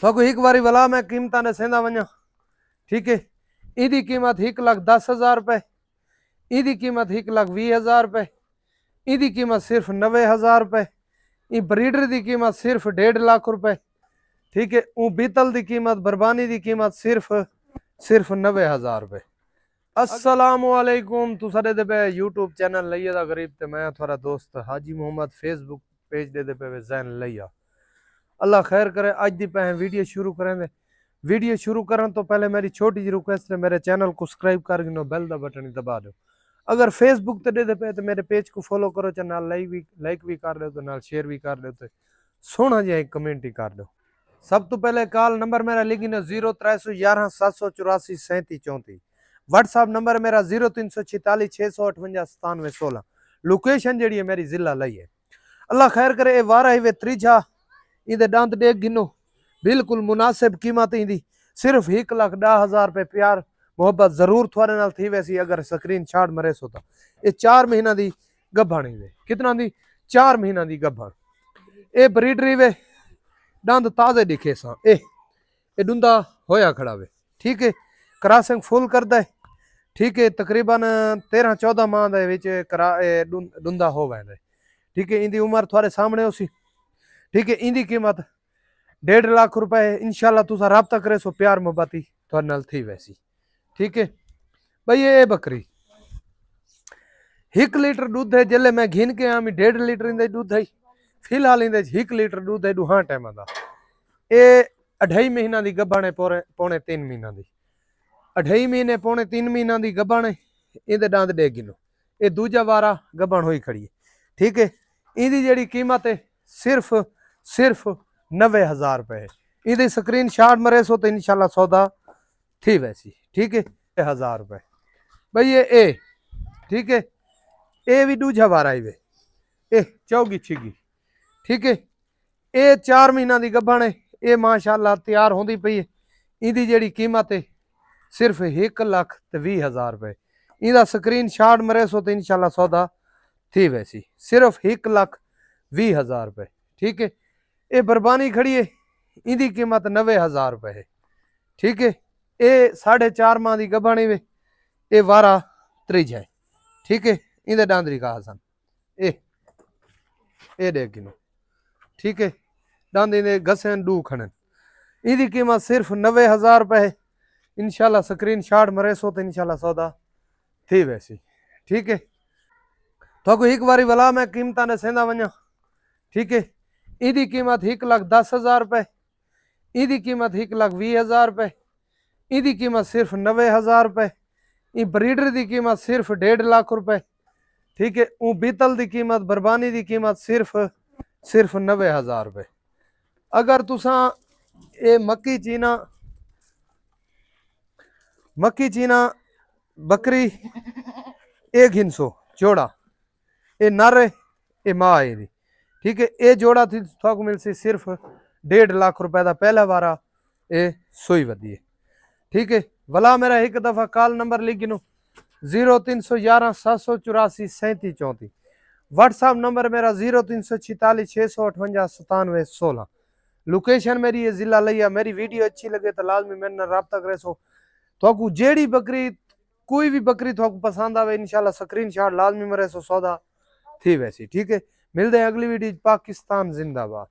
तो एक बारी वाला मैं कीमत ने सेंदा वजा। ठीक है, इदी कीमत 1,10,000 रुपए, इदी कीमत 1,20,000 रुपए, इदी कीमत सिर्फ 90,000 रुपए, ई ब्रीडर की कीमत सिर्फ 1.5 लाख रुपए। ठीक है, ऊ बीतल की कीमत बरबानी की कीमत सिर्फ 90,000 रुपए। अस्सलामुअलैकुम, तू साडे दे पे यूट्यूब चैनल लइया दा गरीब ते मैं थोड़ा दोस्त हाजी मोहम्मद फेसबुक पेज दे पे जैन लइया। अल्लाह खैर करे। अज दी पे वीडियो शुरू करें। वीडियो शुरू करने तो पहले मेरी छोटी जी रिक्वेस्ट है, मेरे चैनल को सब्सक्राइब कर गिनो, बेल दा बटन दबा दो। अगर फेसबुक ते दे पे तो मेरे पेज को फॉलो करो, चाहे नाल लाइक भी कर दो, तो नाल शेयर भी कर दो, तो सोना जिहा एक कमेंट ही कर दो। सब तो पहले कॉल नंबर मेरा लिखी ना 0311 784 37 34। व्हाट्सएप नंबर मेरा 0346 658 97 16। लोकेशन जी है मेरी जिला लई है। अल्लाह खैर करे। ये वार आई वे त्रीजा, इधे दंद देख गिनो, बिल्कुल मुनासिब कीमत इंदी सिर्फ 1,10,000 रुपए। प्यार मोहब्बत जरूर थोड़े नाल थी वैसी अगर स्क्रीन शॉट मरे सो तो। ये 4 महीना दी गभण वे। कितना दी? 4 महीना दी गभण। ये ब्रीडरी वे, दंद ताजे दिखे सा। ए डुंदा होया खड़ा वे। ठीक है, क्रॉसिंग फुल करदा है। ठीक है, तकरीबन 13-14 माह दे विच डुंदा हो वैंदा है। ठीक है, इंदी उम्र थोड़े सामने उसी। ठीक है, इंदी कीमत 1.5 लाख रुपए है। इंशाल्लाह तुसा राब्ता करे सो प्यार मोहब्बती थोड़े नाल थी वैसी। ठीक है भाई, ये बकरी 1 लीटर दूध है। जल्ले मैं घिन के आमी 1.5 लीटर इंदे दूध है। फिलहाल इंदे 1 लीटर दूध है दुहा टाइम दा। ये 2.5 महीना दी गभण है, पौने 3 महीना दी। 2.5 महीने पौने 3 महीना दी गभण है। इंदे दांत देख गिनो, ये दूजा वारा गभण हुई खड़ी है। ठीक है, इंदी जेड़ी कीमत है सिर्फ 90,000 रुपए है। इंदी स्क्रीन शॉट मरे सो तो इंशाल्लाह सौदा थी वैसी। ठीक है, 1000 रुपए भाई। ये ठीक है, ये भी दूजा वारा ही वे। ए चौगी छिगी। ठीक है, ये 4 महीना दी गभण है। ये माशाल्लाह तैयार होंदी पई है। इंदी जेड़ी कीमत है सिर्फ 1,20,000 रुपए। इंदा स्क्रीन शॉट मरे सो तो इंशाल्लाह सौदा थी वैसी। सिर्फ 1,20,000 रुपए। ठीक है, ये बरबानी खड़ी है। इंदी कीमत 90,000 रुपए है। ठीक है, ये 4.5 माह की गभणी वे। ये वारा त्रीजा है। ठीक है, इंदे डांदरी कहा सन ए देख गिनो। ठीक है, दांद इंदे घसन डू खनन। इंदी कीमत सिर्फ 90,000 रुपए है। इंशाल्लाह स्क्रीन शॉट मरे सो तो इंशाल्लाह सौदा थी वैसी। ठीक है, तो एक बारी वाला मैं कीमत ने सेंदा वजा। ठीक है, इदी कीमत 1,10,000 रुपए, इदी कीमत 1,20,000 रुपए, इदी कीमत सिर्फ 90,000 रुपए। ई ब्रीडर की कीमत सिर्फ 1.5 लाख रुपए। ठीक है, ऊ बीतल की कीमत बरबानी की कीमत सिर्फ 90,000 रुपए। अगर तुसा ये मक्की चीना बकरी एक हिंसो जोड़ा, ये नर है, ये माँ है। ठीक है, ये जोड़ा थी थोक मिलसी सिर्फ 1.5 लाख रुपए का। पहला वारा ये सोई वधी है। ठीक है, वाला मेरा एक दफा कॉल नंबर लिख गिनो 0311 784 37 34। व्हाट्सएप नंबर मेरा 0346 658 97 16। लोकेशन मेरी ये जिला लिया। मेरी वीडियो अच्छी लगे तो लाजमी मेरे नाल राब्ता करे सो। तो जेड़ी बकरी कोई भी बकरी तो पसंद आवे इंशाल्लाह स्क्रीन शॉट लाजमी मरे सो सौदा थी वैसी। ठीक है, मिलते हैं अगली वीडियो। पाकिस्तान जिंदाबाद।